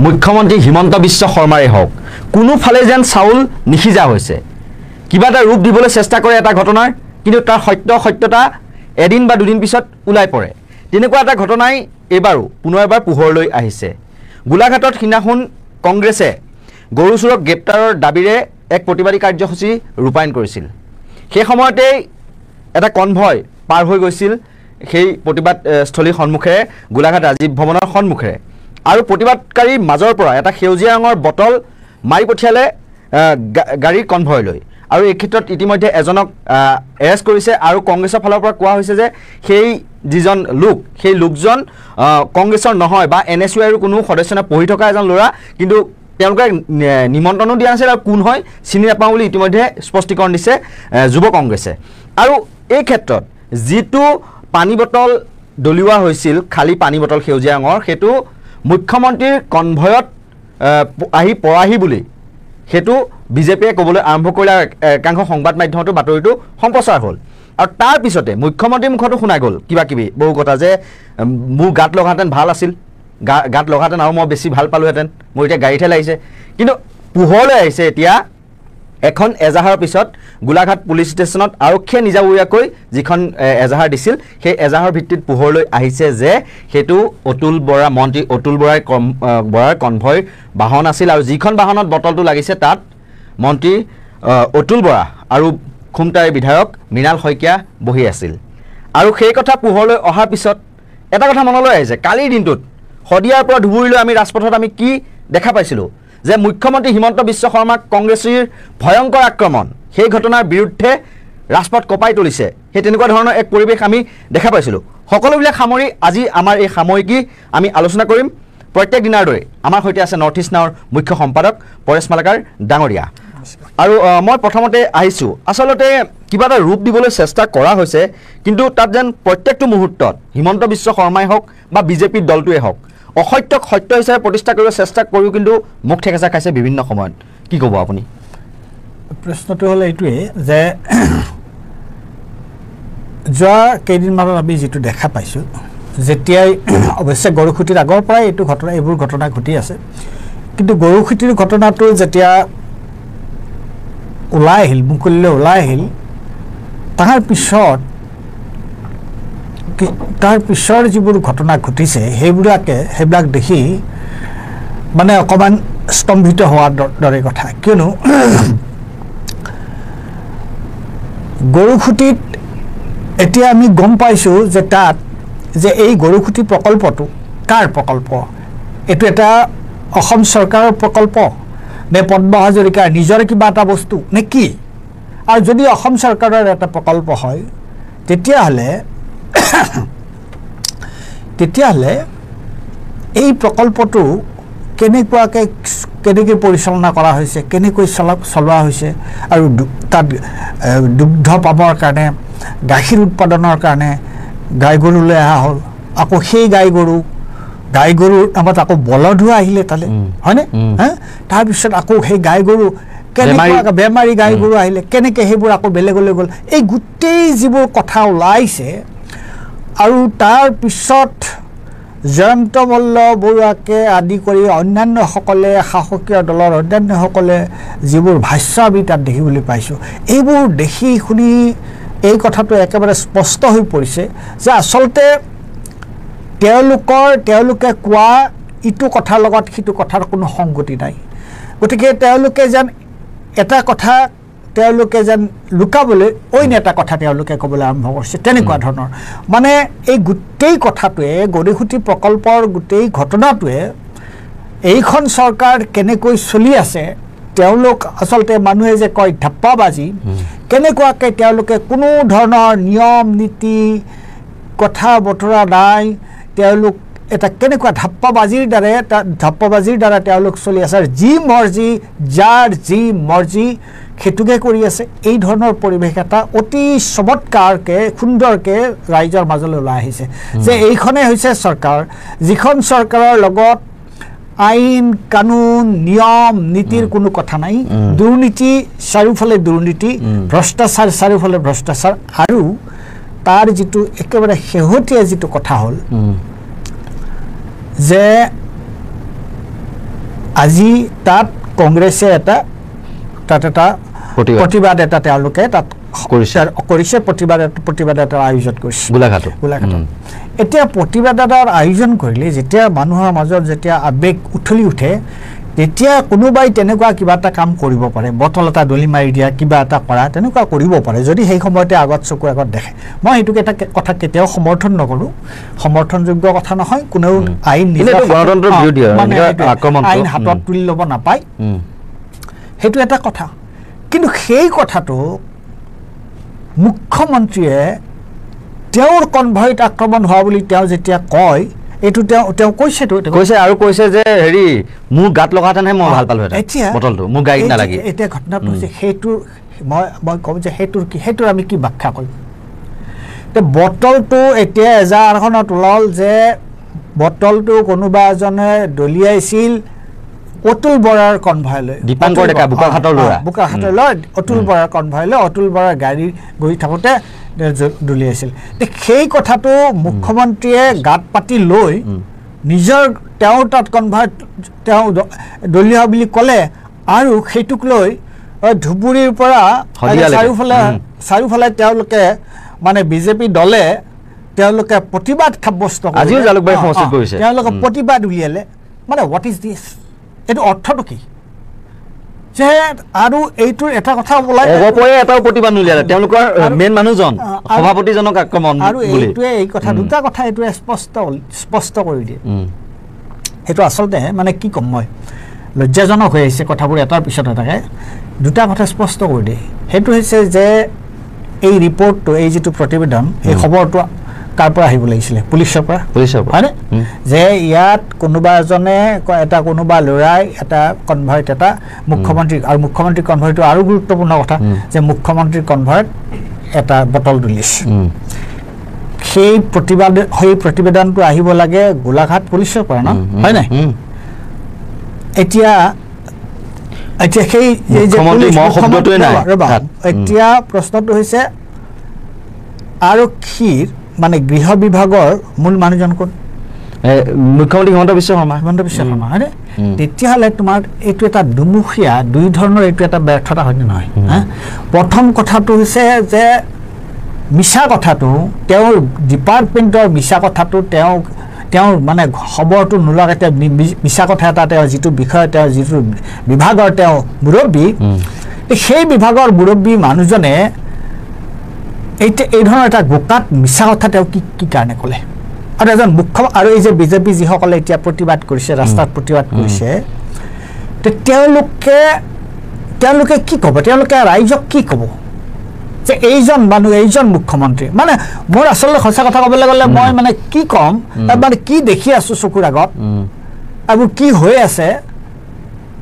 মুখ্যমন্ত্ৰী হিমন্ত বিশ্ব শৰ্মাৰে হওক কোনোফালে যেন চাউল নিখিজা হৈছে কিবা এটা ৰূপ দিবলৈ চেষ্টা কৰে এটা ঘটনাৰ কিন্তু তাৰ সত্যতা এদিন বা দুদিন পিছত ওলাই পৰে তেনেকুৱা এটা ঘটনাই এবাৰো পুনৰ এবাৰ পোহৰলৈ আহিছে গোলাঘাটত সিনাখন কংগ্ৰেছে গৰুচুৰক গ্ৰেপ্তাৰৰ দাবীৰে এক প্ৰতিবাদী কাৰ্যসূচী ৰূপায়ণ কৰিছিল সেই সময়তে এটা কনভয় পাৰ হৈ গৈছিল সেই প্ৰতিবাদ স্থলীৰ সন্মুখেৰে গোলাঘাট ৰাজীৱ ভৱনৰ সন্মুখেৰে আৰু প্ৰতিবাদকাৰীৰ মাজৰ পৰা এটা সেউজীয়া ৰঙৰ বটল মাৰি পঠিয়ালে গাড়ীৰ কনভয়লৈ আৰু এই ক্ষেত্ৰত ইতিমধ্যে এজনক এৰেষ্ট কৰিছে আৰু কংগ্ৰেছৰ ফালৰ পৰা কোৱা হৈছে যে সেই যিজন লোক সেই লোকজন কংগ্ৰেছৰ নহয় বা এনএছইউৰ কোনো সদস্য না পঢ়ি থকা এজন ল'ৰা কিন্তু তেওঁলোকে নিমন্ত্ৰণো দিয়া নাছিল আৰু কোন হয় চিনি নাপাওঁ বুলি ইতিমধ্যে স্পষ্টীকৰণ দিছে যুৱ কংগ্ৰেছে আৰু এই ক্ষেত্ৰত যিটো পানী বটল দলিওৱা হৈছিল খালী পানী বটল সেউজীয়া ৰঙৰ সেইটো মুখ্যমন্ত্ৰীৰ কনভয়ত আহি পৰাহি বুলি সেইটো বিজেপিয়ে ক'বলৈ আৰম্ভ কৰিলে একাংশ সংবাদ মাধ্যমতো বাতৰিটো সম্প্ৰচাৰ হ'ল আৰু তাৰ পিছতে মুখ্যমন্ত্ৰীৰ মুখতো শুনা গ'ল কিবা কিবি বহু কথা যে মোৰ গাত লগাহেঁতেন ভাল আছিল গাত লগাহেঁতেন আৰু মই বেছি ভাল পালোহেঁতেন মোৰ এতিয়া গাড়ীতহে লাগিছে কিন্তু পোহৰলৈ আহিছে এতিয়া এখন এজাহাৰৰ পিছত গোলাঘাট পুলিচ ষ্টেচনত আৰক্ষীয়ে নিজাববীয়াকৈ যিখন এজাহাৰ দিছিল সেই এজাহাৰৰ ভিত্তিত পোহৰলৈ আহিছে যে সেইটো অতুল বৰা মন্ত্ৰী অতুল বৰাৰ কনভয় বাহন আছিল আৰু যিখন বাহনত বটলটো লাগিছে তাত মন্ত্ৰী অতুল বৰা আৰু খুমটাইৰ বিধায়ক মৃণাল শইকীয়া বহি আছিল আৰু সেই কথা পোহৰলৈ অহাৰ পিছত এটা কথা মনলৈ আহিছে কালিৰ দিনটোত শদিয়াৰ পৰা ধুবুৰীলৈ আমি ৰাজপথত আমি কি দেখা পাইছিলোঁ যে মুখ্যমন্ত্ৰী হিমন্ত বিশ্ব শৰ্মাক কংগ্ৰেছীৰ ভয়ংকৰ আক্ৰমণ সেই ঘটনাৰ বিৰুদ্ধে ৰাজপথ কঁপাই তুলিছে সেই তেনেকুৱা ধৰণৰ এক পৰিৱেশ আমি দেখা পাইছিলোঁ সকলোবিলাক সামৰি আজি আমাৰ এই সাময়িকী আমি আলোচনা কৰিম প্ৰত্যেক দিনাৰ দৰে আমাৰ সৈতে আছে নৰ্থ ইষ্ট নাওৰ মুখ্য সম্পাদক পৰেশ মালাকাৰ ডাঙৰীয়া আৰু মই প্ৰথমতে আহিছোঁ আচলতে কিবা এটা ৰূপ দিবলৈ চেষ্টা কৰা হৈছে কিন্তু তাত যেন প্ৰত্যেকটো মুহূৰ্তত হিমন্ত বিশ্ব শৰ্মাই হওক বা বিজেপিৰ দলটোৱে হওক অসত্যক সত্য হিচাপে প্ৰতিষ্ঠা কৰিব চেষ্টা কৰিও কিন্তু মুখ ঠেকেচা খাইছে বিভিন্ন সময়ত কি ক'ব আপুনি প্ৰশ্নটো হ'ল এইটোৱে যে যোৱা কেইদিনমানত আমি যিটো দেখা পাইছোঁ যেতিয়াই অৱশ্যে গৰুখুটিৰ আগৰ পৰাই এইবোৰ ঘটনা ঘটি আছে কিন্তু গৰুখুটিৰ ঘটনাটো যেতিয়া ওলাই আহিল মুকলিলৈ ওলাই আহিল তাৰ পিছৰ যিবোৰ ঘটনা ঘটিছে সেইবিলাক দেখি মানে অকণমান স্তম্ভিত হোৱাৰ দৰে কথা কিয়নো গৰুখুটিত এতিয়া আমি গম পাইছোঁ যে তাত যে এই গৰুখুটি প্ৰকল্পটো কাৰ প্ৰকল্প এইটো এটা অসম চৰকাৰৰ প্ৰকল্প নে পদ্ম হাজৰিকাৰ নিজৰ কিবা এটা বস্তু নে কি আৰু যদি অসম চৰকাৰৰ এটা প্ৰকল্প হয় তেতিয়াহ'লে এই প্ৰকল্পটো কেনেকৈ পৰিচালনা কৰা হৈছে কেনেকৈ চলোৱা হৈছে আৰু তাত দুগ্ধ পাবৰ কাৰণে গাখীৰ উৎপাদনৰ কাৰণে গাই গৰুলৈ অহা হ'ল আকৌ সেই গাই গৰুৰ নামত আকৌ বলধো আহিলে তালে হয়নে তাৰপিছত আকৌ সেই গাই গৰু কেনেকুৱা বেমাৰী গাই গৰু আহিলে কেনেকৈ সেইবোৰ আকৌ বেলেগলৈ গ'ল এই গোটেই যিবোৰ কথা ওলাইছে আৰু তাৰ পিছত জয়ন্ত মল্ল বৰুৱাকে আদি কৰি অন্যান্যসকলে শাসকীয় দলৰ অন্যান্যসকলে যিবোৰ ভাষ্য আমি তাত দেখিবলৈ পাইছোঁ এইবোৰ দেখি শুনি এই কথাটো একেবাৰে স্পষ্ট হৈ পৰিছে যে আচলতে তেওঁলোকে কোৱা ইটো কথাৰ লগত সিটো কথাৰ কোনো সংগতি নাই গতিকে তেওঁলোকে যেন এটা কথা তেওঁলোকে যেন লুকাবলৈ অইন এটা কথা তেওঁলোকে ক'বলৈ আৰম্ভ কৰিছে তেনেকুৱা ধৰণৰ মানে এই গোটেই কথাটোৱে গৰুখুটি প্ৰকল্পৰ গোটেই ঘটনাটোৱে এইখন চৰকাৰ কেনেকৈ চলি আছে তেওঁলোক আচলতে মানুহে যে কয় ধাপ্পাবাজি কেনেকুৱাকৈ তেওঁলোকে কোনো ধৰণৰ নিয়ম নীতি কথা বতৰা নাই তেওঁলোক এটা কেনেকুৱা ধাপ্পাবাজিৰ দ্বাৰা তেওঁলোক চলি আছে যি মৰ্জি যাৰ যি মৰ্জি সেইটোকে কৰি আছে এই ধৰণৰ পৰিৱেশ এটা অতি চমৎকাৰকৈ সুন্দৰকৈ ৰাইজৰ মাজলৈ ওলাই আহিছে যে এইখনেই হৈছে চৰকাৰ যিখন চৰকাৰৰ লগত আইন কানুন নিয়ম নীতিৰ কোনো কথা নাই দুৰ্নীতি চাৰিওফালে দুৰ্নীতি ভ্ৰষ্টাচাৰ চাৰিওফালে ভ্ৰষ্টাচাৰ আৰু তাৰ যিটো একেবাৰে শেহতীয়া যিটো কথা হ'ল যে আজি তাত কংগ্ৰেছে এটা প্ৰতিবাদ এটা তেওঁলোকে তাত কৰিছে প্ৰতিবাদ এটা আয়োজন কৰিছে গোলাঘাটত এতিয়া প্ৰতিবাদ এটাৰ আয়োজন কৰিলে যেতিয়া মানুহৰ মাজত যেতিয়া আৱেগ উঠলি উঠে তেতিয়া কোনোবাই তেনেকুৱা কিবা এটা কাম কৰিব পাৰে বটল এটা দলি মাৰি দিয়া কিবা এটা কৰা তেনেকুৱা কৰিব পাৰে যদি সেই সময়তে আগত চকুৰ আগত দেখে মই এইটোক এটা কথা কেতিয়াও সমৰ্থন নকৰোঁ সমৰ্থনযোগ্য কথা নহয় কোনেও আইন গণতন্ত্ৰৰ বিৰোধী আইন হাতত তুলি ল'ব নাপায় সেইটো এটা কথা কিন্তু সেই কথাটো মুখ্যমন্ত্ৰীয়ে তেওঁৰ কনভয়ত আক্ৰমণ হোৱা বুলি তেওঁ যেতিয়া কয় এইটো তেওঁ কৈছে আৰু কৈছে যে হেৰি মোৰ গাত লগাহেঁতেনহে মই ভাল পালোঁহেঁতেন বটলটো মোৰ গাড়ীত নালাগে এতিয়া ঘটনাটো হৈছে সেইটো মই ক'ম যে সেইটোৰ আমি কি ব্যাখ্যা কৰিম বটলটো এতিয়া এজাহাৰখনত ওলাল যে বটলটো কোনোবা এজনে দলিয়াইছিল অতুল বৰাৰ কনভয়লৈ দীপাংকৰ ডেকা বোকাখাটৰ ল'ৰা অতুল বৰাৰ কনভয়লৈ অতুল বৰাৰ গাড়ী গৈ থাকোঁতে দলিয়াইছিল সেই কথাটো মুখ্যমন্ত্ৰীয়ে গাত পাতি লৈ নিজৰ তেওঁ তাত কনভয়ত তেওঁ দলিওৱা বুলি ক'লে আৰু সেইটোক লৈ ধুবুৰীৰ পৰা চাৰিওফালে তেওঁলোকে মানে বিজেপি দলে তেওঁলোকে প্ৰতিবাদ সাব্যস্ত কৰিলে তেওঁলোকে প্ৰতিবাদ উলিয়ালে মানে হোৱাট ইজ দিছ এইটো অৰ্থটো কি যে আৰু এইটোৰ এটা কথা ওলাই এটাও প্ৰতিবাদ উলিয়ালে তেওঁলোকৰ মেইন মানুহজন সভাপতিজনক আক্ৰমণ আৰু এইটোৱে এই কথা দুটা কথা এইটোৱে স্পষ্ট কৰি দিয়ে সেইটো আচলতে মানে কি ক'ম মই লজ্জাজনক হৈ আহিছে কথাবোৰ এটাৰ পিছত এটাকে দুটা কথা স্পষ্ট কৰি দিয়ে সেইটো হৈছে যে এই ৰিপৰ্টটো এই যিটো প্ৰতিবেদন এই খবৰটো কাৰ পৰা আহিব লাগিছিলে পুলিচৰ পৰা হয়নে যে ইয়াত কোনোবা এজনে এটা কোনোবা ল'ৰাই এটা কনভয়ত এটা মুখ্যমন্ত্ৰী আৰু মুখ্যমন্ত্ৰীৰ কনভয়টো আৰু গুৰুত্বপূৰ্ণ কথা যে মুখ্যমন্ত্ৰীৰ কনভয়ত এটা বটল দলিয়াইছে সেই প্ৰতিবেদনটো আহিব লাগে গোলাঘাট পুলিচৰ পৰা ন হয় নাই এতিয়া সেই এতিয়া প্ৰশ্নটো হৈছে আৰক্ষীৰ মানে গৃহ বিভাগৰ মূল মানুহজন কোন মুখ্যমন্ত্ৰী হিমন্ত বিশ্ব শৰ্মা হয়নে তেতিয়াহ'লে তোমাৰ এইটো এটা দুমুখীয়া দুই ধৰণৰ এইটো এটা ব্যৰ্থতা হয়নে নহয় প্ৰথম কথাটো হৈছে যে মিছা কথাটো তেওঁৰ ডিপাৰ্টমেণ্টৰ মিছা কথাটো তেওঁৰ মানে খবৰটো নোলোৱাকৈ তেওঁ মিছা কথা এটা তেওঁ যিটো বিষয় তেওঁ যিটো বিভাগৰ তেওঁ মুৰব্বী সেই বিভাগৰ মুৰব্বী মানুহজনে এই ধৰণৰ এটা গোকাত মিছা কথা তেওঁ কি কাৰণে ক'লে আৰু এজন আৰু এই যে বিজেপি যিসকলে এতিয়া প্ৰতিবাদ কৰিছে ৰাস্তাত প্ৰতিবাদ কৰিছে তেওঁলোকে কি ক'ব তেওঁলোকে ৰাইজক কি ক'ব যে এইজন মানুহ এইজন মুখ্যমন্ত্ৰী মানে মোৰ আচলতে সঁচা কথা ক'বলৈ গ'লে মই মানে কি ক'ম মানে কি দেখি আছোঁ চকুৰ আগত আৰু কি হৈ আছে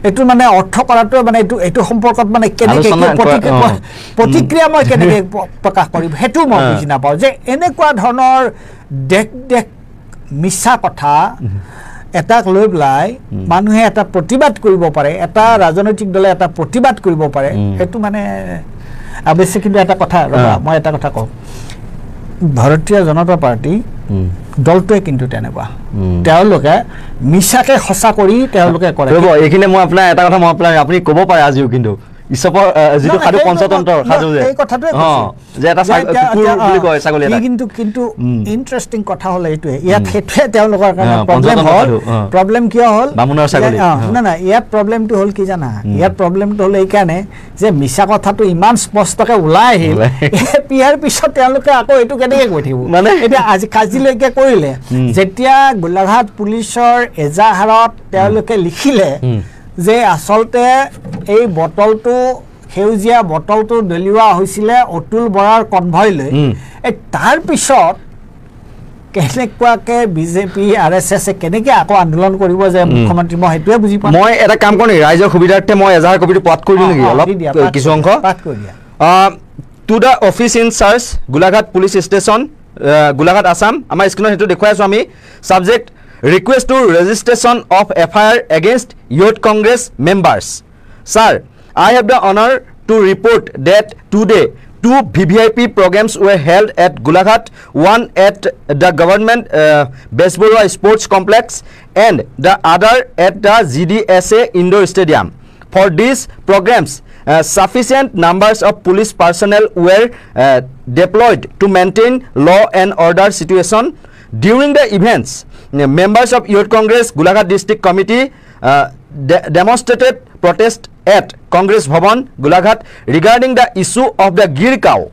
এইটো মানে অৰ্থ কৰাটো মানে এইটো সম্পৰ্কত মানে কেনেকৈ প্ৰতিক্ৰিয়া মই কেনেকৈ প্ৰকাশ কৰিম সেইটো মই বুজি নাপাওঁ যে এনেকুৱা ধৰণৰ দেশ মিছা কথা এটাক লৈ পেলাই মানুহে এটা প্ৰতিবাদ কৰিব পাৰে এটা ৰাজনৈতিক দলে এটা প্ৰতিবাদ কৰিব পাৰে সেইটো মানে অৱশ্যে কিন্তু এটা কথা মই এটা কথা কওঁ ভাৰতীয় জনতা পাৰ্টি দলটোৱে কিন্তু তেনেকুৱা তেওঁলোকে মিছাকে সঁচা কৰি তেওঁলোকে কৰে এইখিনি মই আপোনাৰ এটা কথা মই আপুনি ক'ব পাৰে আজিও কিন্তু ইছপৰ যিটো সাধু পঞ্চতন্ত্ৰৰ সাধু যে এই কথাটোৱে যে এটা কুকুৰ বুলি কয় ছাগলী এটা কিন্তু ইণ্টাৰেষ্টিং কথা হ'ল এইটোৱে ইয়াত সেইটোৱে তেওঁলোকৰ কাৰণে প্ৰব্লেম কিয় হ'ল বামুণৰ ছাগলী না ইয়াত প্ৰব্লেমটো হ'ল কি জানা ইয়াত প্ৰব্লেমটো হ'ল এইকাৰণে যে মিছা কথাটো ইমান স্পষ্টকৈ ওলাই আহিল ইয়াৰ পিছত তেওঁলোকে আকৌ এইটো কেনেকৈ কৈ থাকিব মানে এতিয়া আজিলৈকে কৰিলে যেতিয়া গোলাঘাট পুলিচৰ এজাহাৰত তেওঁলোকে লিখিলে যে আচলতে এই বটলটো সেউজীয়া বটলটো দলিওৱা হৈছিলে অতুল বৰাৰ কনভয়লৈ তাৰ পিছত কেনেকুৱাকৈ বিজেপি RSS কেনেকৈ আকৌ আন্দোলন কৰিব যে মুখ্যমন্ত্ৰী মই সেইটোৱে বুজি পাওঁ মই এটা কাম কৰোঁ ৰাইজৰ সুবিধাৰ্থে মই এজাহাৰ কপিটো পাঠ কৰি দিওঁ নেকি অলপ কিছু অংশ পাঠ কৰি দিয়া to the office in charge Golaghat police station Golaghat Assam আমাৰ স্ক্ৰীণত সেইটো দেখুৱাই আছোঁ আমি subject request to registration of FIR against Youth Congress members. Sir, I have the honor to report that today Two VVIP programs were held at Golaghat, one at the government Besborough Sports Complex and the other at the GDSA Indoor Stadium. For these programs, sufficient numbers of police personnel were deployed to maintain law and order situation. During the events, members of Youth Congress Golaghat District Committee demonstrated protest at Congress Bhavan, Golaghat regarding the issue of the Gir cow.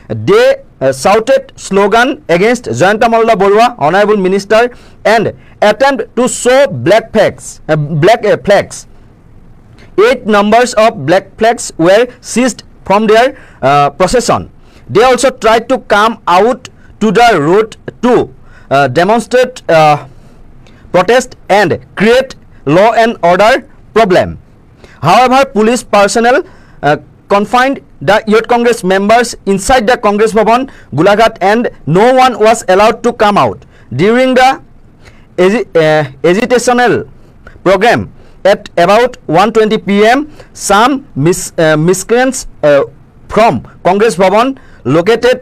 They shouted slogan against Jayanta Malla Borua, Honorable Minister, and attempt to show black flags. 8 numbers of black flags were seized from their procession. They also tried to come out to the road to demonstrate protest and create law and order problem. However, police personnel confined the Youth Congress members inside the Congress Bhavan, Golaghat, and no one was allowed to come out. During the agitational program at about 1:20 p.m., some miscreants from Congress Bhavan located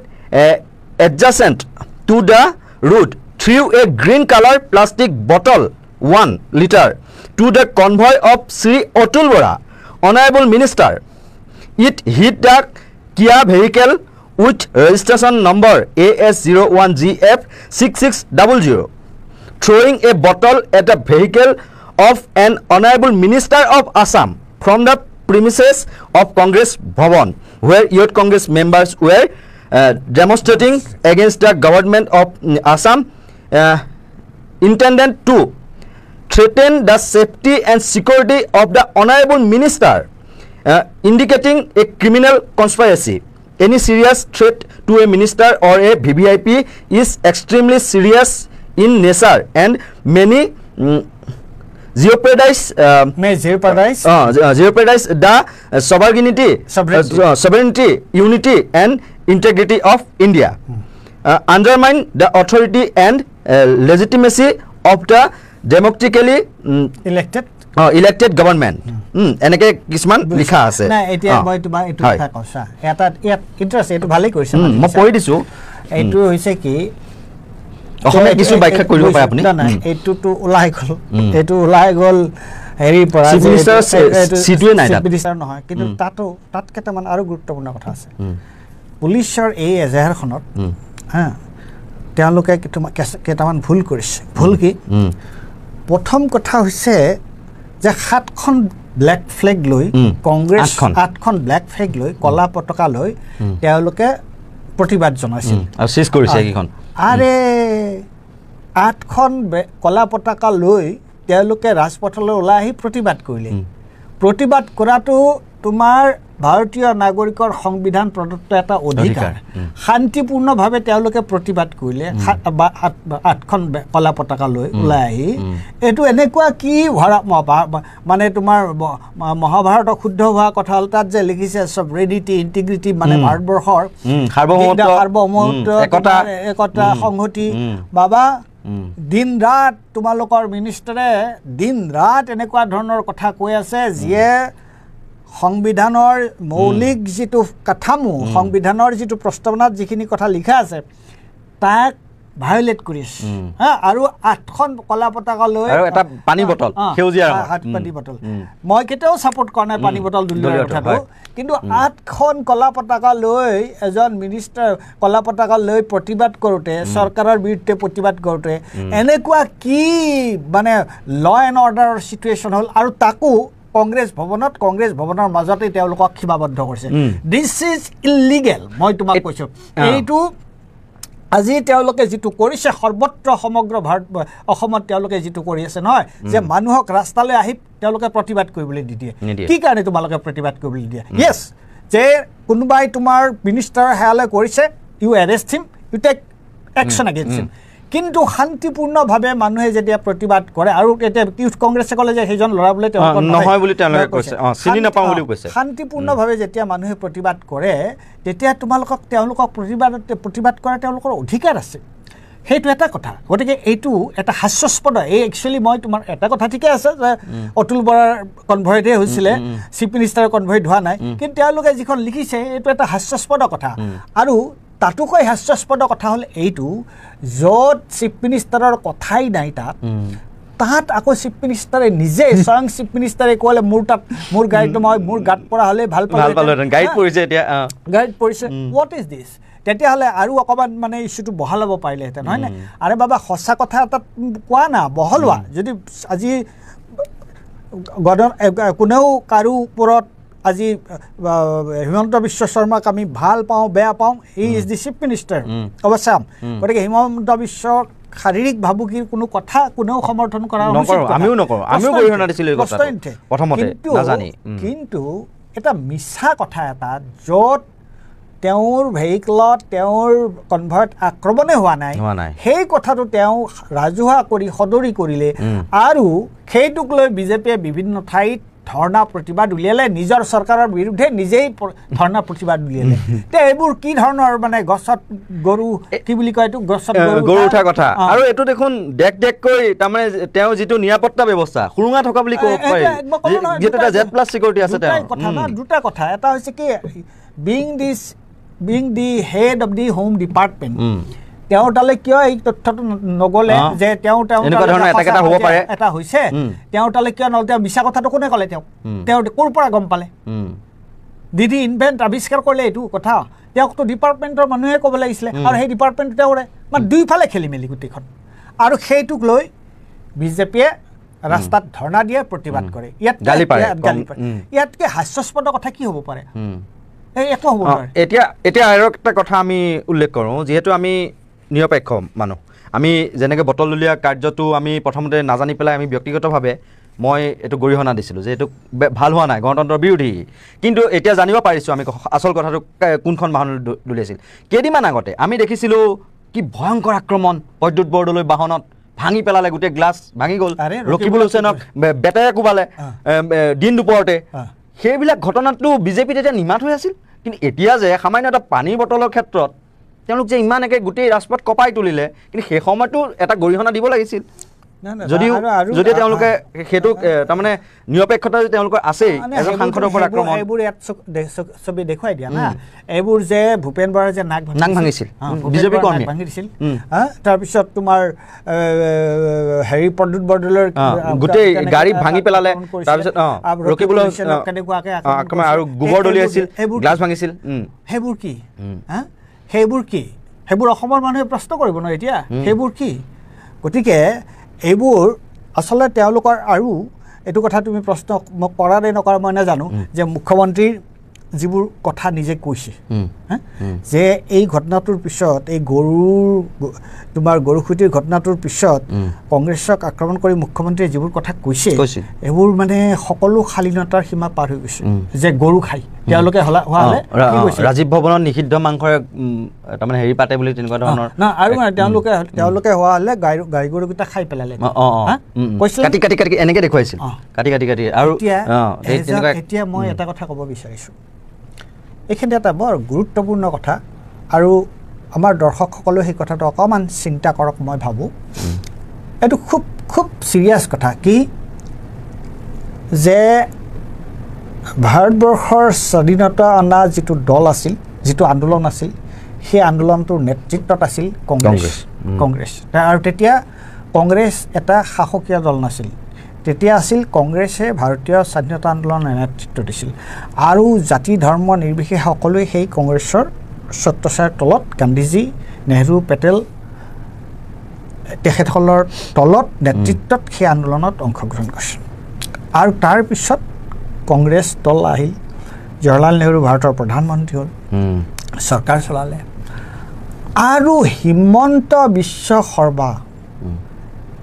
adjacent to the road threw a green color plastic bottle 1 liter to the convoy of Sri Atul Bora, Honorable Minister. It hit the Kia vehicle with registration number AS01GF6600. Throwing a bottle at the vehicle of an Honorable Minister of Assam from the premises of Congress Bhavan, where Youth Congress members were demonstrating against the government of Assam, intended to threaten the safety and security of the Honorable Minister, indicating a criminal conspiracy. Any serious threat to a minister or a VVIP is extremely serious in nature and many jeopardize the sovereignty, unity and integrity of India, undermine the authority and legitimacy of the democratically elected government. এনেকে কিছুমান লিখা আছে না এতিয়া মই তোমাক এটো কথা কৈছা এটা ইন্টারেস্ট এটো ভালে কৰিছে মই পঢ়ি দিছো এটো হৈছে কি অসমে কিছু ব্যাখ্যা কৰিব পাৰে আপুনি না এটো তো ওলাই গল হেৰি পৰা সিটুৱে নাই তাত নহয় কিন্তু তাত কেটামান আৰু গুৰুত্বপূৰ্ণ কথা আছে পুলিচৰ এই এজাহাৰখনত তেওঁলোকে কেটামান ভুল কৰিছে ভুল কি প্ৰথম কথা হৈছে যে 7খন ব্ল্যাক ফ্ল্যাগ লৈ কংগ্ৰেছ 8খন ব্ল্যাক ফ্ল্যাগ লৈ কলা পতাকা লৈ তেওঁলোকে প্ৰতিবাদ জনাইছিল আৰু শেষ কৰিছে কিখন আৰে 8খন কলা পতাকা লৈ তেওঁলোকে ৰাজপথলৈ ওলাই আহি প্ৰতিবাদ কৰিলে প্ৰতিবাদ কৰাটো তোমাৰ ভাৰতীয় নাগৰিকৰ সংবিধান প্ৰদত্ত এটা অধিকাৰ শান্তিপূৰ্ণভাৱে তেওঁলোকে প্ৰতিবাদ কৰিলে 8খন কলা পতাকা লৈ ওলাই আহি এটো এনেকুৱা কি মানে তোমাৰ মহাভাৰত শুদ্ধ হোৱা কথা তাত যে লিখিছে সবৰেডিটি ইন্টিগ্ৰিটি মানে ভাৰতবৰ্ষৰ সাৰ্বভৌমত্ব একতা সংহতি বাবা দিন ৰাত তোমালোকৰ মিনিষ্টাৰে দিন ৰাত এনেকুৱা ধৰণৰ কথা কৈ আছে যিয়ে সংবিধানৰ মৌলিক যেটো কাঠামো সংবিধানৰ যেটো প্ৰস্তাৱনাত যিখিনি কথা লিখা আছে তাক ভায়োলেট কৰিছে আৰু 8খন কলা পতাকা লৈ আৰু এটা পানী বটল সেউজীয়া পানী বটল মই কেতিয়াও সাপোৰ্ট কৰা নাই পানী বটল দুলিৰ কথাটো কিন্তু 8খন কলা পতাকা লৈ এজন মিনিষ্টাৰ কলা পতাকা লৈ প্ৰতিবাদ কৰোতে চৰকাৰৰ বিৰুদ্ধে প্ৰতিবাদ কৰোতে এনেকুৱা কি মানে ল এণ্ড অৰ্ডাৰৰ সিচুৱেচন হল আৰু তাকো কংগ্ৰেছ ভৱনৰ মাজতে তেওঁলোকক সীমাবদ্ধ কৰিছে দিস ইজ ইলিগেল মই তোমাক কৈছো এইটো আজি তেওঁলোকে যেটো কৰিছে সৰ্বত্ৰ সমগ্ৰ ভাৰত অসমত তেওঁলোকে যেটো কৰি আছে নহয় যে মানুহক ৰাস্তালৈ আহি তেওঁলোকে প্ৰতিবাদ কৰিবলৈ দিয়ে কি কাৰণে তোমালোকে প্ৰতিবাদ কৰিবলৈ দিয়ে ইয়েস যে কোনোবাই তোমাৰ মিনিষ্টাৰ হেয়ালে কৰিছে you arrest him you take action against him কিন্তু শান্তিপূৰ্ণভাৱে মানুহে যেতিয়া প্ৰতিবাদ কৰে আৰু এতিয়া ইউথ কংগ্ৰেছে কলে যে সেইজন লৰা বলে নহয় বুলি তেওঁলোকে কৈছে চিনি নাপাও বুলি কৈছে শান্তিপূৰ্ণভাৱে যেতিয়া মানুহে প্ৰতিবাদ কৰে তেতিয়া তেওঁলোকক প্ৰতিবাদ কৰা তেওঁলোকৰ অধিকাৰ আছে সেইটো এটা কথা গতিকে এইটো এটা হাস্যাস্পদ এই একচুৱেলি মই তোমাৰ এটা কথা ঠিকে আছে যে অতুল বৰাৰ কনভয়তে হৈছিলে চিফ মিনিষ্টাৰৰ কনভয়ত হোৱা নাই কিন্তু তেওঁলোকে যিখন লিখিছে এইটো এটা হাস্যাস্পদ কথা আৰু তাতোকৈ হাস্যাস্পদ কথা হ'ল এইটো য'ত চিফ মিনিষ্টাৰৰ কথাই নাই তাত আকৌ চিফ মিনিষ্টাৰে নিজে স্বয়ং চিফ মিনিষ্টাৰে ক'লে মোৰ গাড়ীটো মই মোৰ গাত পৰা হ'লে ভাল পালোঁ গাড়ীত পৰিছে এতিয়া গাড়ীত পৰিছে হোৱাট ইজ দিছ তেতিয়াহ'লে আৰু অকণমান মানে ইছ্যুটো বহলাব পাৰিলেহেঁতেন হয় নাই আৰে বাবা সঁচা কথা এটা কোৱা না বহলোৱা যদি আজি কোনেও কাৰো ওপৰত আজি হিমন্ত বিশ্ব শৰ্মাক আমি ভাল পাওঁ বেয়া পাওঁ he is the chief minister অৱশ্যে গতিকে হিমন্ত বিশ্ব শাৰীৰিক ভাবুকিৰ কোনো কথা কোনেও সমৰ্থন কৰা কিন্তু এটা মিছা কথা এটা য'ত তেওঁৰ ভেহিকলত তেওঁৰ কনভয়ত আক্ৰমণে হোৱা নাই সেই কথাটো তেওঁ ৰাজহুৱা কৰি সদৰি কৰিলে আৰু সেইটোক লৈ বিজেপিয়ে বিভিন্ন ঠাইত ধৰ্ণা প্ৰতিবাদ উলিয়ালে নিজৰ চৰকাৰৰ বিৰুদ্ধে নিজেই ধৰ্ণা প্ৰতিবাদ উলিয়ালে তে এইবোৰ কি ধৰণৰ মানে গছত গৰু কি বুলি কয় এইটো গছত গৰু উঠা কথা আৰু এইটো দেখোন ডেককৈ তাৰমানে তেওঁ যিটো নিৰাপত্তা ব্যৱস্থা সুৰুঙা থকা বুলি ক'ব পাৰি যিটো এটা জেড প্লাছ চিকিউৰিটি আছে দুটা কথা এটা হৈছে কি being the head of the home department তেওঁৰ তালে কিয় এই তথ্যটো নগলে যে তেওঁ এটা হৈছে তেওঁৰ তালে কিয় নগ'ল তেওঁ মিছা কথাটো কোনে ক'লে তেওঁ ক'ৰ পৰা গম পালে দিদি ইনভেণ্ট আৱিষ্কাৰ কৰিলে এইটো কথা তেওঁকতো ডিপাৰ্টমেণ্টৰ মানুহে ক'ব লাগিছিলে আৰু সেই ডিপাৰ্টমেণ্ট তেওঁৰে মানে দুইফালে খেলি মেলি গোটেইখন আৰু সেইটোক লৈ বিজেপিয়ে ৰাস্তাত ধৰ্ণা দিয়ে প্ৰতিবাদ কৰে ইয়াতকৈ হাস্যাস্পদ কথা কি হ'ব পাৰে এতিয়া আৰু একটা কথা আমি উল্লেখ কৰোঁ যিহেতু আমি নিৰপেক্ষ মানুহ আমি যেনেকৈ বটল দলীয়া কাৰ্যটো আমি প্ৰথমতে নাজানি পেলাই আমি ব্যক্তিগতভাৱে মই এইটো গৰিহণা দিছিলোঁ যে এইটো ভাল হোৱা নাই গণতন্ত্ৰৰ বিৰোধী কিন্তু এতিয়া জানিব পাৰিছোঁ আমি আচল কথাটো কোনখন বাহন দলিয়াইছিল কেইদিনমান আগতে আমি দেখিছিলোঁ কি ভয়ংকৰ আক্ৰমণ প্ৰদ্যুৎ বৰদলৈ বাহনত ভাঙি পেলালে গোটেই গ্লাছ ভাঙি গ'ল ৰকিবুল হুছেইনক বেটেৰে কোবালে দিন দুপৰতে সেইবিলাক ঘটনাটো বিজেপিত এতিয়া নিমাত হৈ আছিল কিন্তু এতিয়া যে সামান্য এটা পানীৰ বটলৰ ক্ষেত্ৰত তেওঁলোক যে ইমান একে গোটেই ৰাজপথ কপাই তুলিলে কিন্তু সেই সময়তো এটা গৰিহণা দিব লাগিছিল যদি তেওঁলোকে সেইটো তাৰমানে নিৰপেক্ষতা যদি তেওঁলোকৰ আছেই এজন সাংসদৰ ওপৰত আক্ৰমণ এইবোৰ ইয়াত ছবি দেখুৱাই দিয়া না এইবোৰ যে ভূপেন বৰাই যে নাক ভাঙিছিল বিজেপি কৰ্মী ভাঙি দিছিল তাৰপিছত তোমাৰ হেৰি প্ৰদ্যুৎ বৰদলৈৰ গোটেই গাড়ী ভাঙি পেলালে তাৰপিছত ৰকিবুল কেনেকুৱাকৈ আৰু গোবৰ দলিয়াইছিল গ্লাছ ভাঙিছিল সেইবোৰ কি সেইবোৰ অসমৰ মানুহে প্ৰশ্ন কৰিব ন এতিয়া সেইবোৰ কি গতিকে এইবোৰ আচলতে তেওঁলোকৰ আৰু এইটো কথা তুমি প্ৰশ্ন মোক কৰা নে নকৰা মই নাজানো যে মুখ্যমন্ত্ৰীৰ যিবোৰ কথা নিজে কৈছে যে এই ঘটনাটোৰ পিছত এই তোমাৰ গৰুসুটিৰ ঘটনাটোৰ পিছত কংগ্ৰেছক আক্ৰমণ কৰি মুখ্যমন্ত্ৰীয়ে যিবোৰ কথা কৈছে এইবোৰ মানে সকলো শালীনতাৰ সীমা পাৰ হৈ গৈছে যে গৰু খাই তেওঁলোকে হোৱা হ'লে ৰাজীৱ ভৱনত নিষিদ্ধ মাংসৰে তাৰমানে হেৰি পাতে বুলি তেনেকুৱা ধৰণৰ না আৰু তেওঁলোকে হোৱা হ'লে গাই গৰুকেইটা খাই পেলালে কাটি এনেকৈ দেখুৱাইছিল কাটি আৰু এতিয়া মই এটা কথা ক'ব বিচাৰিছোঁ এইখিনি এটা বৰ গুৰুত্বপূৰ্ণ কথা আৰু আমাৰ দৰ্শকসকলেও সেই কথাটো অকণমান চিন্তা কৰক মই ভাবোঁ এইটো খুব খুব চিৰিয়াছ কথা কি যে ভাৰতবৰ্ষৰ স্বাধীনতা অনা যিটো দল আছিল যিটো আন্দোলন আছিল সেই আন্দোলনটোৰ নেতৃত্বত আছিল কংগ্ৰেছ আৰু তেতিয়া কংগ্ৰেছ এটা শাসকীয় দল নাছিল তেতিয়া আছিল কংগ্ৰেছে ভাৰতীয় স্বাধীনতা আন্দোলনৰ নেতৃত্ব দিছিল আৰু জাতি ধৰ্ম নিৰ্বিশেষে সকলোৱে সেই কংগ্ৰেছৰ ছত্ৰছায়াৰ তলত গান্ধীজী নেহৰু পেটেল তেখেতসকলৰ তলত নেতৃত্বত সেই আন্দোলনত অংশগ্ৰহণ কৰিছিল আৰু তাৰপিছত কংগ্ৰেছ দল আহিল জৱাহৰলাল নেহৰু ভাৰতৰ প্ৰধানমন্ত্ৰী হ'ল চৰকাৰ চলালে আৰু হিমন্ত বিশ্ব শৰ্মা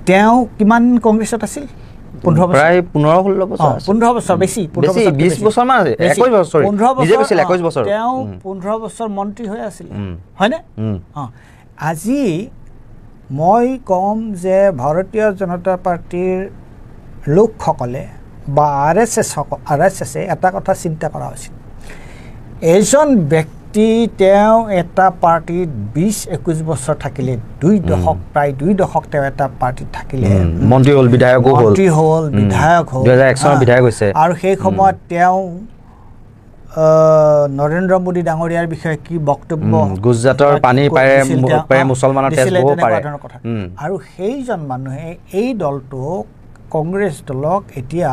তেওঁ কিমান কংগ্ৰেছত আছিল 15-16 বছৰ বেছি 20 বছৰ মান 21 বছৰ বিজেপি ছিল 21 বছৰ তেওঁ 15 বছৰ মন্ত্ৰী হৈ আছিল হয়নে আজি মই কম যে ভাৰতীয় জনতা পাৰ্টিৰ লোকসকলে বা আৰ এছ এছে এটা কথা চিন্তা কৰা উচিত এজন ব্যক্তি যদি তেওঁ এটা পাৰ্টিত ২০-২১ বছৰ থাকিলে ২ দশক প্ৰায় ২ দশক তেওঁ এটা পাৰ্টিত থাকিলে মন্ত্ৰী হ'ল বিধায়কো হ'ল 2001 চনৰ বিধায়ক হৈছে আৰু সেই সময়ত তেওঁ নৰেন্দ্ৰ মোদী ডাঙৰীয়াৰ বিষয়ে কি বক্তব্য গুজৰাটৰ পানী পাৰে মুছলমানৰ তেজ বব পাৰে আৰু সেইজন মানুহে এই দলটোক কংগ্ৰেছ দলক এতিয়া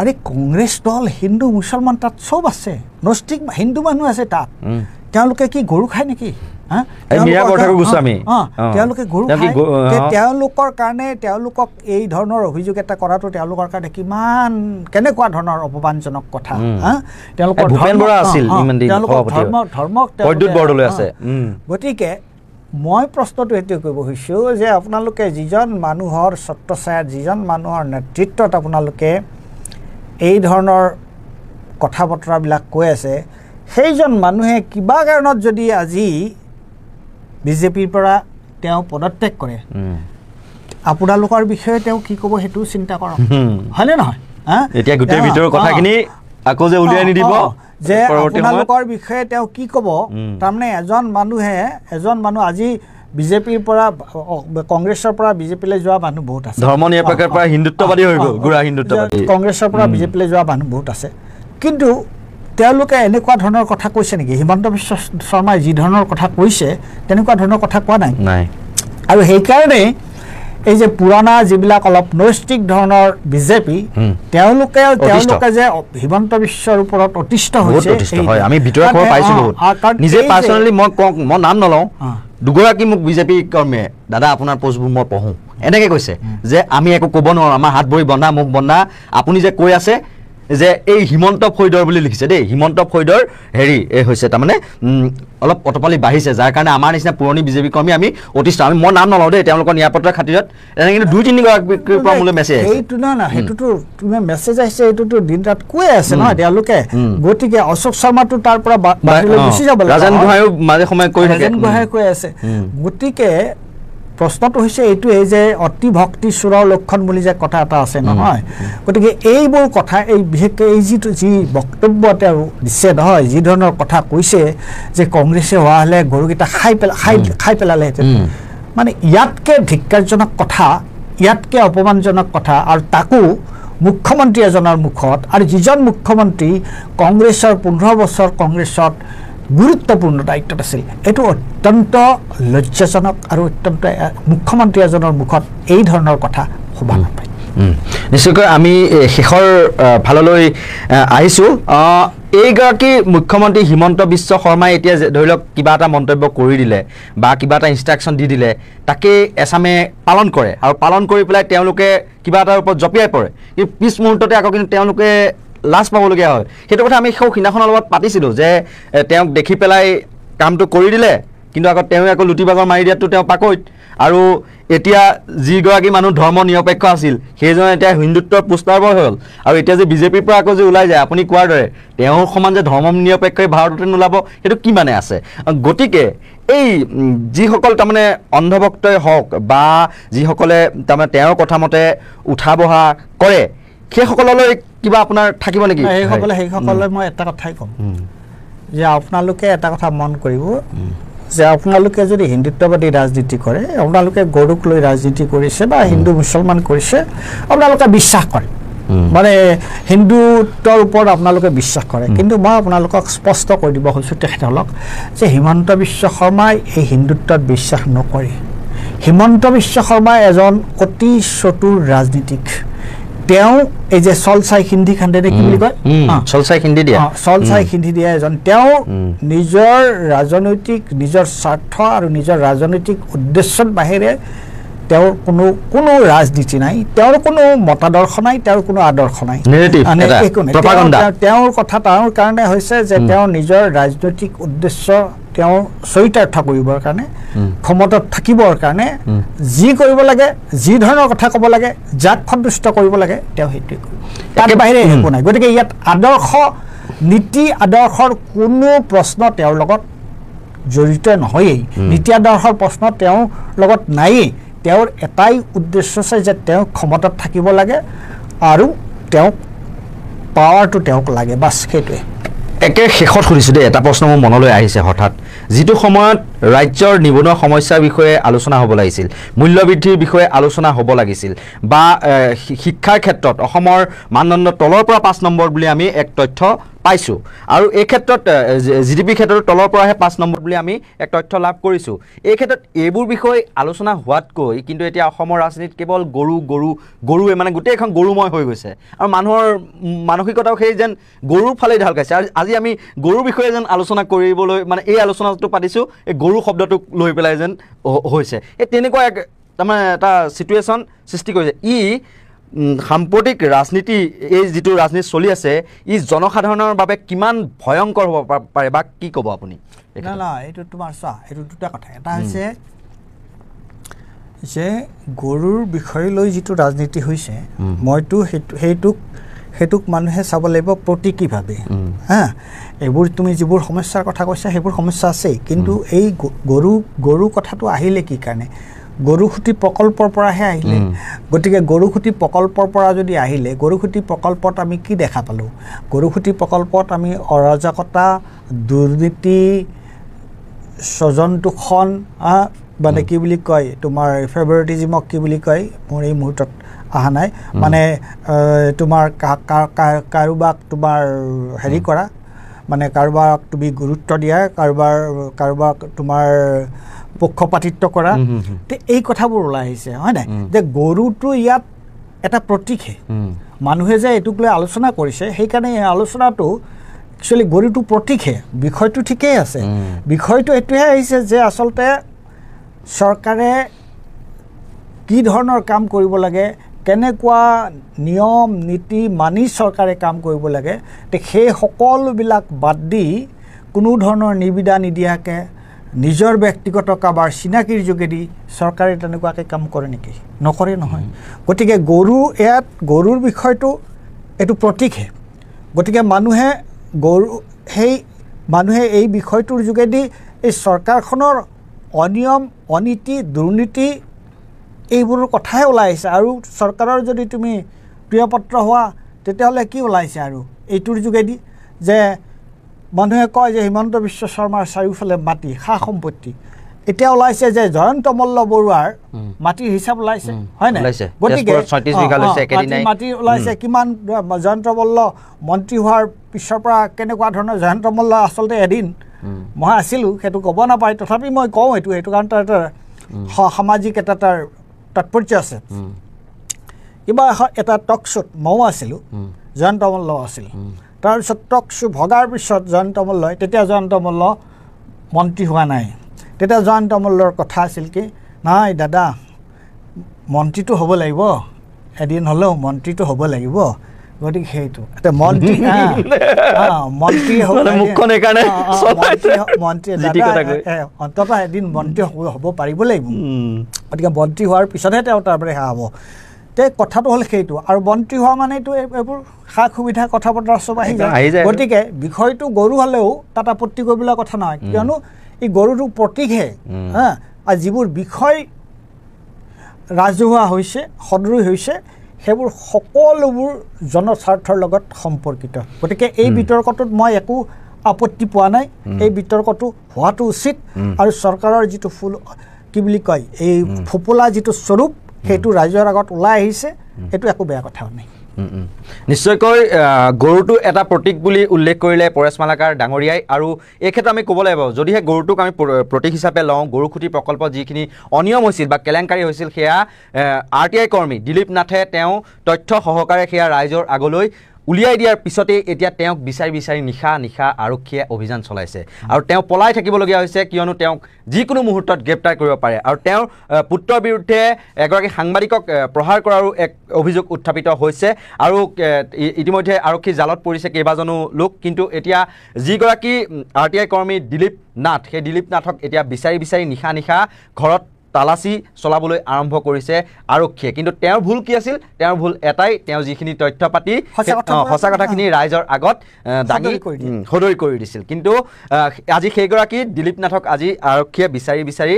আরে কংগ্রেস দল হিন্দু মুসলমান তাত সব আছে নস্তিক হিন্দু মানুহ আছে তাত তেওঁলোকে কি গৰু খায় নেকি তেওঁলোকে গৰু খায় তেওঁলোকৰ কাৰণে তেওঁলোকক এই ধৰণৰ অভিযোগ এটা কৰাটো তেওঁলোকৰ কাৰণে কিমান কেনেকুৱা ধৰণৰ অপমানজনক কথা তেওঁলোকৰ গতিকে মই প্ৰশ্নটো এইটো কৰিব খুজিছোঁ যে আপোনালোকে যিজন মানুহৰ ছত্ৰছায়াত যিজন মানুহৰ নেতৃত্বত আপোনালোকে এই ধৰণৰ কথা বতৰাবিলাক কৈ আছে সেইজন মানুহে কিবা কাৰণত যদি আজি বিজেপিৰ পৰা তেওঁ পদত্যাগ কৰে আপোনালোকৰ বিষয়ে তেওঁ কি ক'ব সেইটো চিন্তা কৰক হয়নে নহয় এতিয়া গোটেই ভিতৰৰ কথাখিনি আকৌ যে উলিয়াই নিদিব যে আপোনালোকৰ বিষয়ে তেওঁ কি ক'ব তাৰমানে এজন মানুহ আজি বিজেপিৰ পৰা কংগ্ৰেছৰ পৰা বিজেপিলৈ যোৱা মানুহ বহুত আছে ধৰ্ম নিৰপেক্ষৰ পৰা হিন্দুত্ববাদী হৈ গ'ল গুড়া হিন্দুত্ববাদী কংগ্ৰেছৰ পৰা বিজেপিলৈ যোৱা মানুহ বহুত আছে কিন্তু তেওঁলোকে এনেকুৱা ধৰণৰ কথা কৈছে নেকি হিমন্ত বিশ্ব শৰ্মাই যি ধৰণৰ কথা কৈছে তেনেকুৱা ধৰণৰ কথা কোৱা নাই আৰু সেইকাৰণে এই যে পুৰণা যিবিলাক অলপ নৈষ্টিক ধৰণৰ বিজেপি তেওঁলোকে যে হিমন্ত বিশ্বৰ ওপৰত অতিষ্ঠ হৈছে আমি ভিতৰৰ খবৰ পাইছোঁ বহুত নিজে পাৰ্চনেলি মই নাম নলওঁ দুগৰাকী মোক বিজেপি কৰ্মীয়ে দাদা আপোনাৰ পোষ্টবোৰ মই পঢ়োঁ এনেকৈ কৈছে যে আমি একো ক'ব নোৱাৰোঁ আমাৰ হাত ভৰি বন্ধা মুখ বন্ধা আপুনি যে কৈ আছে যে এই হিমন্ত ফৈদৰ বুলি লিখিছে দেই হিমন্ত ফৈদৰ হেৰি হৈছে তাৰমানে অলপ অটপালি বাঢ়িছে যাৰ কাৰণে আমাৰ নিচিনা পুৰণি বিজেপি কৰ্মী আমি অতিষ্ঠ আমি মই নাম নলওঁ দেই তেওঁলোকৰ নিৰাপত্তাৰ খাতিৰত এনেকৈ কিন্তু 2-3 গৰাকীৰ পৰা মোলৈ মেছেজ আহিছে এইটো না সেইটোতো তুমি মেছেজ আহিছে এইটোতো দিন ৰাত কৈ আছে নহয় তেওঁলোকে গতিকে অশোক শৰ্মাটো তাৰ পৰা বাহিৰলৈ গুচি যাব লাগে ৰাজেন গোহাঁইও মাজে সময়ে কৈ থাকে ৰাজেন গোহাঁই কৈ আছে গতিকে প্ৰশ্নটো হৈছে এইটোৱেই যে অতি ভক্তি চোৰৰ লক্ষণ বুলি যে কথা এটা আছে নহয় গতিকে এইবোৰ কথা এই বিশেষকৈ এই যি বক্তব্য তেওঁ দিছে নহয় যি ধৰণৰ কথা কৈছে যে কংগ্ৰেছে হোৱা হ'লে গৰুকেইটা খাই পেলালেহেঁতেন মানে ইয়াতকৈ ধিক্কাৰজনক কথা ইয়াতকৈ অপমানজনক কথা আৰু তাকো মুখ্যমন্ত্ৰী এজনৰ মুখত আৰু যিজন মুখ্যমন্ত্ৰী কংগ্ৰেছৰ 15 বছৰ কংগ্ৰেছত গুৰুত্বপূৰ্ণ দায়িত্বত আছিল এইটো অত্যন্ত লজ্জাজনক আৰু অত্যন্ত মুখ্যমন্ত্ৰী এজনৰ মুখত এই ধৰণৰ কথা শোভা নাপায় নিশ্চয়কৈ আমি শেষৰ ভাললৈ আহিছোঁ এইগৰাকী মুখ্যমন্ত্ৰী হিমন্ত বিশ্ব শৰ্মাই এতিয়া ধৰি লওক কিবা এটা মন্তব্য কৰি দিলে বা কিবা এটা ইনষ্ট্ৰাকশ্যন দি দিলে তাকে এছামে পালন কৰে আৰু পালন কৰি পেলাই তেওঁলোকে কিবা এটাৰ ওপৰত জঁপিয়াই পৰে কিন্তু পিছ মুহূৰ্ততে আকৌ কিন্তু তেওঁলোকে লাজ পাবলগীয়া হয় সেইটো কথা আমি সিদিনাখনৰ লগত পাতিছিলোঁ যে তেওঁক দেখি পেলাই কামটো কৰি দিলে কিন্তু আকৌ তেওঁ আকৌ লুটিবাগৰ মাৰি দিয়াটো তেওঁ পাকৈত আৰু এতিয়া যিগৰাকী মানুহ ধৰ্ম নিৰপেক্ষ আছিল সেইজন এতিয়া হিন্দুত্বৰ পোষ্টাৰবৰ হ'ল আৰু এতিয়া যে বিজেপিৰ পৰা আকৌ যে ওলাই যায় আপুনি কোৱাৰ দৰে তেওঁৰ সমান যে ধৰ্ম নিৰপেক্ষই ভাৰততে নোলাব সেইটো কি মানে আছে গতিকে এই যিসকল তাৰমানে অন্ধভক্তই হওক বা যিসকলে তাৰমানে তেওঁৰ কথা মতে উঠা বহা কৰে সেইসকললৈ কিবা আপোনাৰ থাকিব নেকি সেইসকলে মই এটা কথাই ক'ম যে আপোনালোকে এটা কথা মন কৰিব যে আপোনালোকে যদি হিন্দুত্ববাদী ৰাজনীতি কৰে আপোনালোকে গৰুক লৈ ৰাজনীতি কৰিছে বা হিন্দু মুছলমান কৰিছে আপোনালোকে বিশ্বাস কৰে মানে হিন্দুত্বৰ ওপৰত আপোনালোকে বিশ্বাস কৰে কিন্তু মই আপোনালোকক স্পষ্ট কৰি দিব খুজিছোঁ তেখেতসকলক যে হিমন্ত বিশ্ব শৰ্মাই এই হিন্দুত্বত বিশ্বাস নকৰে হিমন্ত বিশ্ব শৰ্মা এজন অতি চতুৰ ৰাজনীতিক তেওঁ এই যে চলচাই হিন্দী খান্দে কি বুলি কয় চলচাই হিন্দী দিয়া এজন তেওঁ নিজৰ ৰাজনৈতিক নিজৰ স্বাৰ্থ আৰু নিজৰ ৰাজনৈতিক উদ্দেশ্যৰ বাহিৰে তেওঁৰ কোনো ৰাজনীতি নাই তেওঁৰ কোনো মতাদৰ্শ নাই তেওঁৰ কোনো আদৰ্শ নাই তেওঁৰ কথা তেওঁৰ কাৰণে হৈছে যে তেওঁ নিজৰ ৰাজনৈতিক উদ্দেশ্য তেওঁ চৰিতাৰ্থ কৰিবৰ কাৰণে ক্ষমতাত থাকিবৰ কাৰণে যি কৰিব লাগে যি ধৰণৰ কথা ক'ব লাগে যাক সন্তুষ্ট কৰিব লাগে তেওঁ সেইটোৱে কৰিব তাৰ বাহিৰে একো নাই গতিকে ইয়াত আদৰ্শ নীতি আদৰ্শৰ কোনো প্ৰশ্ন তেওঁৰ লগত জড়িত নহয়েই নীতি আদৰ্শৰ প্ৰশ্ন তেওঁৰ লগত নায়েই তেওঁৰ এটাই উদ্দেশ্য আছে যে তেওঁ ক্ষমতাত থাকিব লাগে আৰু তেওঁক পাৱাৰটো তেওঁক লাগে বাছ সেইটোৱে একে শেষত সুধিছোঁ দেই এটা প্ৰশ্ন মোৰ মনলৈ আহিছে হঠাৎ যিটো সময়ত ৰাজ্যৰ নিবনুৱা সমস্যাৰ বিষয়ে আলোচনা হ'ব লাগিছিল মূল্যবৃদ্ধিৰ বিষয়ে আলোচনা হ'ব লাগিছিল বা শিক্ষাৰ ক্ষেত্ৰত অসমৰ মানদণ্ড তলৰ পৰা 5 নম্বৰ বুলি আমি এক তথ্য পাইছোঁ আৰু এই ক্ষেত্ৰত জিডিপি ক্ষেত্ৰত তলৰ পৰাহে 5 নম্বৰ বুলি আমি এক তথ্য লাভ কৰিছোঁ এই ক্ষেত্ৰত এইবোৰ বিষয় আলোচনা হোৱাতকৈ কিন্তু এতিয়া অসমৰ ৰাজনীতিত কেৱল গৰুৱে মানে গোটেইখন গৰুময় হৈ গৈছে আৰু মানুহৰ মানসিকতাও সেই যেন গৰুৰ ফালেই ঢাল খাইছে আৰু আজি আমি গৰুৰ বিষয়ে যেন আলোচনা কৰিবলৈ মানে এই আলোচনাটো পাতিছোঁ এই গৰু শব্দটোক লৈ পেলাই যেন হৈছে এই তেনেকুৱা এক তাৰমানে এটা চিটুৱেশ্যন সৃষ্টি কৰিছে সাম্প্ৰতিক ৰাজনীতি এই যিটো ৰাজনীতি চলি আছে ই জনসাধাৰণৰ বাবে কিমান ভয়ংকৰ হ'ব পাৰে বা কি ক'ব আপুনি না এইটো তোমাৰ চোৱা এইটো দুটা কথা এটা হৈছে যে গৰুৰ বিষয় লৈ যিটো ৰাজনীতি হৈছে মইতো সেইটোক মানুহে চাব লাগিব প্ৰতীকীভাৱে হা এইবোৰ তুমি যিবোৰ সমস্যাৰ কথা কৈছা সেইবোৰ সমস্যা আছেই কিন্তু এই গৰু কথাটো আহিলে কি কাৰণে গৰুখুটি প্ৰকল্পৰ পৰাহে আহিলে গতিকে গৰুখুটি প্ৰকল্পৰ পৰা যদি আহিলে গৰুখুটি প্ৰকল্পত আমি কি দেখা পালোঁ গৰুখুটি প্ৰকল্পত আমি অৰাজকতা দুৰ্নীতি স্বজনতোষণ মানে কি বুলি কয় তোমাৰ ফেভাৰিটিজিমক কি বুলি কয় মোৰ এই মুহূৰ্তত অহা নাই মানে তোমাৰ কাৰোবাক তোমাৰ হেৰি কৰা মানে কাৰোবাক তুমি গুৰুত্ব দিয়া কাৰোবাক তোমাৰ পক্ষপাতিত্ব কৰা এই কথাবোৰ ওলাই আহিছে হয় নাই যে গৰুটো ইয়াত এটা প্ৰতীকহে মানুহে যে এইটোক লৈ আলোচনা কৰিছে সেইকাৰণে এই আলোচনাটো একচুৱেলি গৰুটো প্ৰতীকহে বিষয়টো ঠিকেই আছে বিষয়টো এইটোহে আহিছে যে আচলতে চৰকাৰে কি ধৰণৰ কাম কৰিব লাগে কেনেকুৱা নিয়ম নীতি মানি চৰকাৰে কাম কৰিব লাগে সেই সকলোবিলাক বাদ দি কোনো ধৰণৰ নিবিদা নিদিয়াকৈ নিজৰ ব্যক্তিগত কাবাৰ চিনাকিৰ যোগেদি চৰকাৰে তেনেকুৱাকৈ কাম কৰে নেকি নকৰে নহয় গতিকে গৰুৰ বিষয়টো এইটো প্ৰতীকহে গতিকে মানুহে এই বিষয়টোৰ যোগেদি এই চৰকাৰখনৰ অনিয়ম অনীতি দুৰ্নীতি এইবোৰৰ কথাই ওলাই আহিছে আৰু চৰকাৰৰ যদি তুমি প্ৰিয়পত্ৰ হোৱা তেতিয়াহ'লে কি ওলাইছে আৰু এইটোৰ যোগেদি যে মানুহে কয় যে হিমন্ত বিশ্ব শৰ্মাৰ চাৰিওফালে মাটি সা সম্পত্তি এতিয়া ওলাইছে যে জয়ন্ত মল্ল বৰুৱাৰ মাটিৰ হিচাপ ওলাইছে হয় নাই গতিকে মাটি ওলাইছে কিমান জয়ন্ত মল্ল মন্ত্ৰী হোৱাৰ পিছৰ পৰা কেনেকুৱা ধৰণৰ জয়ন্ত মল্ল আচলতে এদিন মই আছিলোঁ সেইটো ক'ব নাপায় তথাপি মই কওঁ এইটো কাৰণ তাৰ এটা সামাজিক এটা তাৰ তাৎপৰ্য আছে কিবা এটা টক শ্ব'ত ময়ো আছিলোঁ জয়ন্ত মল্ল আছিল তাৰপিছত টক শ্ব' ভগাৰ পিছত জয়ন্ত মল্লই তেতিয়া জয়ন্ত মল্ল মন্ত্ৰী হোৱা নাই তেতিয়া জয়ন্ত মল্লৰ কথা আছিল কি নাই দাদা মন্ত্ৰীটো হ'ব লাগিব এদিন হ'লেও মন্ত্ৰীটো হ'ব লাগিব গতিকে সেইটো এটা মন্ত্ৰী মন্ত্ৰী অন্ততঃ এদিন মন্ত্ৰী হ'ব পাৰিব লাগিব গতিকে মন্ত্ৰী হোৱাৰ পিছতহে তেওঁ তাৰপৰা সেয়া হ'ব কথাটো হ'ল সেইটো আৰু মন্ত্ৰী হোৱা মানেতো এইবোৰ সা সুবিধা কথা বতৰা চব আহি যায় গতিকে বিষয়টো গৰু হ'লেও তাত আপত্তি কৰিবলৈ কথা নহয় কিয়নো এই গৰুটো প্ৰতীকহে আৰু যিবোৰ বিষয় ৰাজহুৱা হৈছে সদৃশ হৈছে সেইবোৰ সকলোবোৰ জনস্বাৰ্থৰ লগত সম্পৰ্কিত গতিকে এই বিতৰ্কটোত মই একো আপত্তি পোৱা নাই এই বিতৰ্কটো হোৱাটো উচিত আৰু চৰকাৰৰ যিটো ফুল কি বুলি কয় এই ফোপোলা যিটো স্বৰূপ সেইটো ৰাইজৰ আগত ওলাই আহিছে এইটো একো বেয়া কথাও নাই নিশ্চয়কৈ গৰুটো এটা প্ৰতীক বুলি উল্লেখ কৰিলে পৰেশ মালাকাৰ ডাঙৰীয়াই আৰু এই ক্ষেত্ৰত আমি ক'ব লাগিব যদিহে গৰুটোক আমি প্ৰতীক হিচাপে লওঁ গৰুখুটি প্ৰকল্পত যিখিনি অনিয়ম হৈছিল বা কেলেংকাৰী হৈছিল সেয়া RTI কৰ্মী দিলীপ নাথে তেওঁ তথ্য সহকাৰে সেয়া ৰাইজৰ আগলৈ উলিয়াই দিয়াৰ পিছতে এতিয়া তেওঁক বিচাৰি নিশা আৰক্ষীয়ে অভিযান চলাইছে আৰু তেওঁ পলাই থাকিবলগীয়া হৈছে কিয়নো তেওঁক যিকোনো মুহূৰ্তত গ্ৰেপ্তাৰ কৰিব পাৰে আৰু তেওঁৰ পুত্ৰৰ বিৰুদ্ধে এগৰাকী সাংবাদিকক প্ৰহাৰ কৰাৰো এক অভিযোগ উত্থাপিত হৈছে আৰু ইতিমধ্যে আৰক্ষী জালত পৰিছে কেইবাজনো লোক কিন্তু এতিয়া যিগৰাকী RTI কৰ্মী দিলীপ নাথ সেই দিলীপ নাথক এতিয়া বিচাৰি নিশা ঘৰত তালাচী চলাবলৈ আৰম্ভ কৰিছে আৰক্ষীয়ে। কিন্তু তেওঁৰ ভুল কি আছিল? তেওঁৰ ভুল এটাই, তেওঁ যিখিনি তথ্য পাতি সঁচা কথাখিনি ৰাইজৰ আগত দাঙি সদৰি কৰি দিছিল। কিন্তু আজি সেইগৰাকী দিলীপ নাথক আজি আৰক্ষীয়ে বিচাৰি বিচাৰি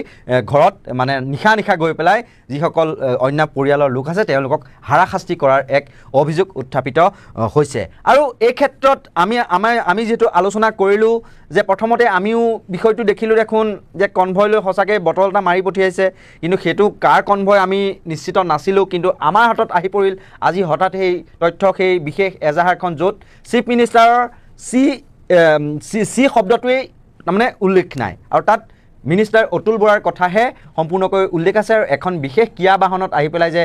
ঘৰত মানে নিশা নিশা গৈ পেলাই যিসকল অন্য পৰিয়ালৰ লোক আছে তেওঁলোকক হাৰাশাস্তি কৰাৰ এক অভিযোগ উত্থাপিত হৈছে। আৰু এই ক্ষেত্ৰত আমি যিহেতু আলোচনা কৰিলোঁ যে প্ৰথমতে আমিও বিষয়টো দেখিলোঁ দেখোন যে কনভয় লৈ সঁচাকৈ বটল এটা মাৰি পঠিয়াইছে, কিন্তু সেইটো কাৰ কনভয় আমি নিশ্চিত নাছিলোঁ। কিন্তু আমাৰ হাতত আহি পৰিল আজি হঠাৎ সেই তথ্য, সেই বিশেষ এজাহাৰখন য'ত চিফ মিনিষ্টাৰৰ চি শব্দটোৱেই তাৰমানে উল্লেখ নাই, আৰু তাত মিনিষ্টাৰ অতুল বৰাৰ কথাহে সম্পূৰ্ণকৈ উল্লেখ আছে। আৰু এখন বিশেষ কিয়া বাহনত আহি পেলাই যে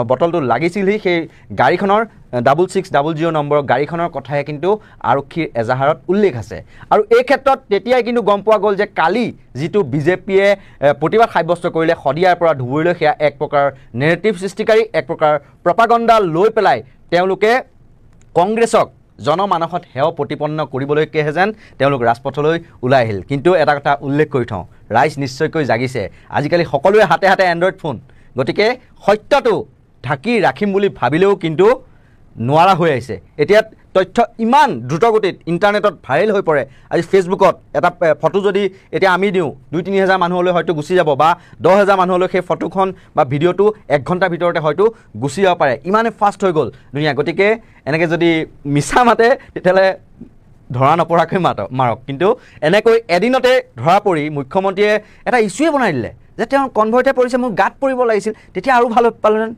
বটলটো লাগিছিলহি সেই গাড়ীখনৰ 6600 নম্বৰৰ গাড়ীখনৰ কথাহে কিন্তু আৰক্ষীৰ এজাহাৰত উল্লেখ আছে। আৰু এই ক্ষেত্ৰত তেতিয়াই কিন্তু গম পোৱা গ'ল যে কালি যিটো বিজেপিয়ে প্ৰতিবাদ সাব্যস্ত কৰিলে শদিয়াৰ পৰা ধুবুৰীলৈ, সেয়া এক প্ৰকাৰ নেৰেটিভ সৃষ্টিকাৰী, এক প্ৰকাৰ প্ৰপাগণ্ডা লৈ পেলাই তেওঁলোকে কংগ্ৰেছক জনমানসত হেয় প্ৰতিপন্ন কৰিবলৈকেহে যেন তেওঁলোক ৰাজপথলৈ ওলাই আহিল। কিন্তু এটা কথা উল্লেখ কৰি থওঁ, ৰাইজ নিশ্চয়কৈ জাগিছে। আজিকালি সকলোৰে হাতে হাতে এণ্ড্ৰইড ফোন, গতিকে সত্যটো ঢাকি ৰাখিম বুলি ভাবিলেও কিন্তু নোৱাৰা হৈ আহিছে। এতিয়া তথ্য ইমান দ্ৰুতগতিত ইণ্টাৰনেটত ভাইৰেল হৈ পৰে। আজি ফেচবুকত এটা ফটো যদি এতিয়া আমি দিওঁ 2-3 হাজাৰ মানুহলৈ হয়তো গুচি যাব, বা 10 হাজাৰ মানুহলৈ সেই ফটোখন বা ভিডিঅ'টো 1 ঘণ্টাৰ ভিতৰতে হয়তো গুচি যাব পাৰে, ইমানে ফাষ্ট হৈ গ'ল দুনিয়া। গতিকে এনেকৈ যদি মিছা মাতে তেতিয়াহ'লে ধৰা নপৰাকৈ মাৰক। কিন্তু এনেকৈ এদিনতে ধৰা পৰি মুখ্যমন্ত্ৰীয়ে এটা ইছ্যুৱে বনাই দিলে যে তেওঁ কনভয়তে পৰিছে, মোৰ গাত পৰিব লাগিছিল, তেতিয়া আৰু ভাল পালেহেঁতেন।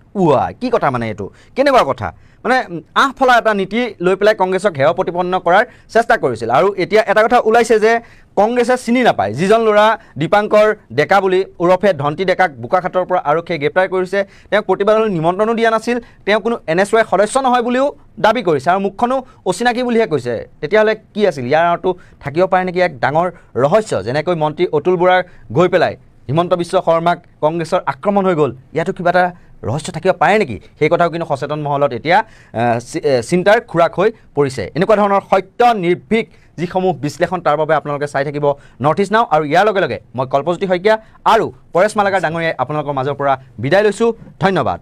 কি কথা মানে এইটো, কেনেকুৱা কথা? মানে আঁফলা এটা নীতি লৈ পেলাই কংগ্ৰেছক হেয় প্ৰতিপন্ন কৰাৰ চেষ্টা কৰিছিল। আৰু এতিয়া এটা কথা ওলাইছে যে কংগ্ৰেছে চিনি নাপায় যিজন ল'ৰা দীপাংকৰ ডেকা বুলি ওৰফে ধন্তী ডেকাক বোকাখাটৰ পৰা আৰক্ষীয়ে গ্ৰেপ্তাৰ কৰিছে, তেওঁক প্ৰতিবাদলৈ নিমন্ত্ৰণো দিয়া নাছিল, তেওঁ কোনো NSY সদস্য নহয় বুলিও দাবী কৰিছে, আৰু মুখখনো অচিনাকি বুলিহে কৈছে। তেতিয়াহ'লে কি আছিল? ইয়াৰ আঁৰতো থাকিব পাৰে নেকি এক ডাঙৰ ৰহস্য? যেনেকৈ মন্ত্ৰী অতুল বৰাৰ গৈ পেলাই হিমন্ত বিশ্ব শৰ্মাক কংগ্ৰেছৰ আক্ৰমণ হৈ গ'ল, ইয়াতো কিবা এটা ৰহস্য থাকিব পাৰে নেকি? সেই কথাও কিন্তু সচেতন মহলত এতিয়া চিন্তাৰ খোৰাক হৈ পৰিছে। এনেকুৱা ধৰণৰ সত্য নিৰ্ভীক যিসমূহ বিশ্লেষণ, তাৰ বাবে আপোনালোকে চাই থাকিব নৰ্থ ইষ্ট নাও। আৰু ইয়াৰ লগে লগে মই কল্পজ্যোতি শইকীয়া আৰু পৰেশ মালাকাৰ ডাঙৰীয়াই আপোনালোকৰ মাজৰ পৰা বিদায় লৈছোঁ। ধন্যবাদ।